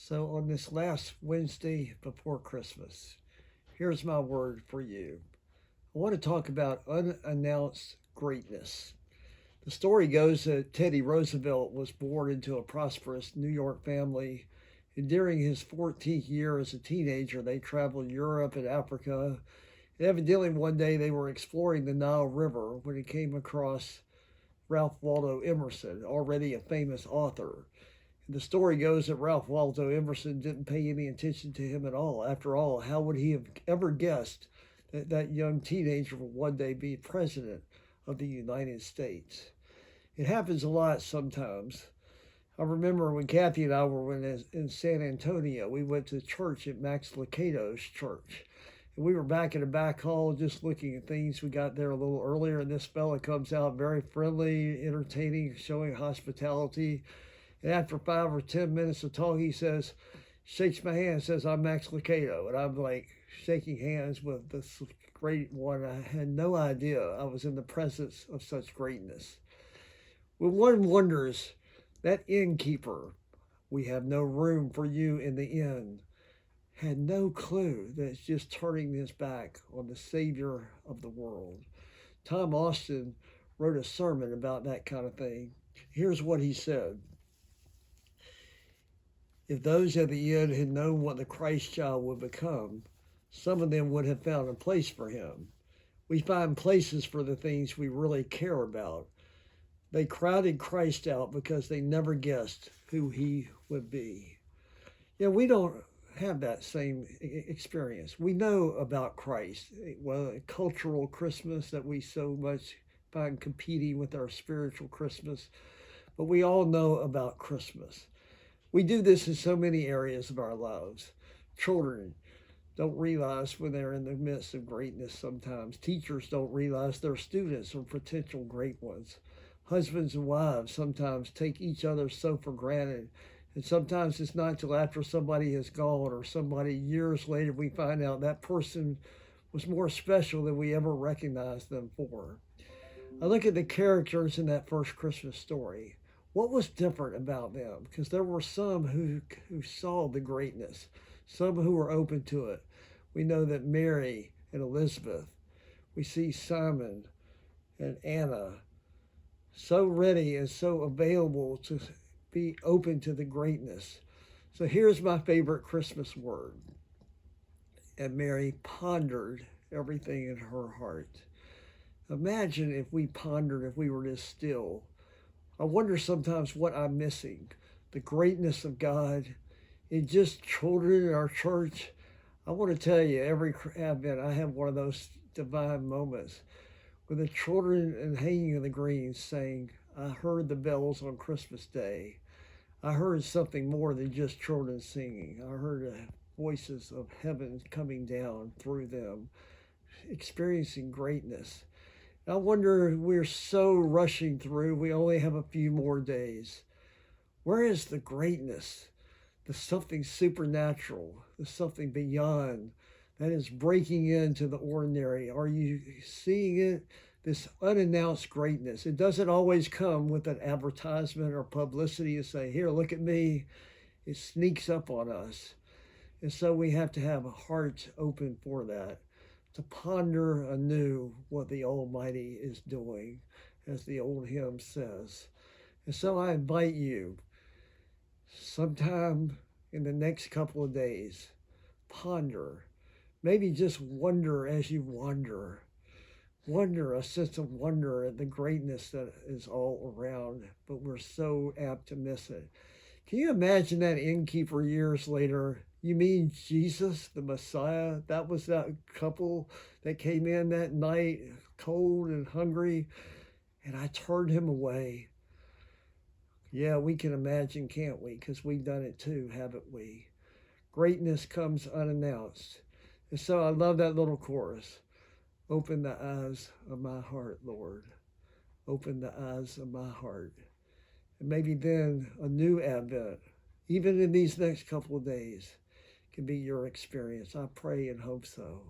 So, on this last Wednesday before Christmas, here's my word for you. I want to talk about unannounced greatness. The story goes that Teddy Roosevelt was born into a prosperous New York family, and during his 14th year as a teenager, they traveled Europe and Africa. And evidently, one day they were exploring the Nile River when he came across Ralph Waldo Emerson, already a famous author. The story goes that Ralph Waldo Emerson didn't pay any attention to him at all. After all, how would he have ever guessed that that young teenager would one day be president of the United States? It happens a lot sometimes. I remember when Kathy and I were in San Antonio, we went to church at Max Lucado's church. And we were back in the back hall just looking at things. We got there a little earlier, and this fella comes out very friendly, entertaining, showing hospitality. And after 5 or 10 minutes of talk, he says, shakes my hand, says, I'm Max Lucado. And I'm like shaking hands with this great one. I had no idea I was in the presence of such greatness. When one wonders, that innkeeper, we have no room for you in the inn, had no clue that it's just turning his back on the Savior of the world. Tom Austin wrote a sermon about that kind of thing. Here's what he said. If those at the end had known what the Christ child would become, some of them would have found a place for him. We find places for the things we really care about. They crowded Christ out because they never guessed who he would be. Yeah, we don't have that same experience. We know about Christ. Well, cultural Christmas that we so much find competing with our spiritual Christmas, but we all know about Christmas. We do this in so many areas of our lives. Children don't realize when they're in the midst of greatness sometimes. Teachers don't realize their students are potential great ones. Husbands and wives sometimes take each other so for granted. And sometimes it's not till after somebody has gone or somebody years later we find out that person was more special than we ever recognized them for. I look at the characters in that first Christmas story. What was different about them? Because there were some who saw the greatness, some who were open to it. We know that Mary and Elizabeth, we see Simon and Anna, so ready and so available to be open to the greatness. So here's my favorite Christmas word. And Mary pondered everything in her heart. Imagine if we pondered, if we were just still. I wonder sometimes what I'm missing. The greatness of God in just children in our church. I want to tell you, every Advent, I have one of those divine moments with the children and hanging of the greens saying, I heard the bells on Christmas Day. I heard something more than just children singing. I heard the voices of heaven coming down through them, experiencing greatness. I wonder, we're so rushing through, we only have a few more days. Where is the greatness, the something supernatural, the something beyond that is breaking into the ordinary? Are you seeing it? This unannounced greatness. It doesn't always come with an advertisement or publicity to say, here, look at me. It sneaks up on us. And so we have to have a heart open for that, to ponder anew what the Almighty is doing, as the old hymn says. And so I invite you, sometime in the next couple of days, ponder, maybe just wonder as you wander. Wonder, a sense of wonder at the greatness that is all around, but we're so apt to miss it. Can you imagine that innkeeper years later? You mean Jesus, the Messiah? That was that couple that came in that night, cold and hungry, and I turned him away. Yeah, we can imagine, can't we? Because we've done it too, haven't we? Greatness comes unannounced. And so I love that little chorus. Open the eyes of my heart, Lord. Open the eyes of my heart. And maybe then a new Advent, even in these next couple of days, can be your experience. I pray and hope so.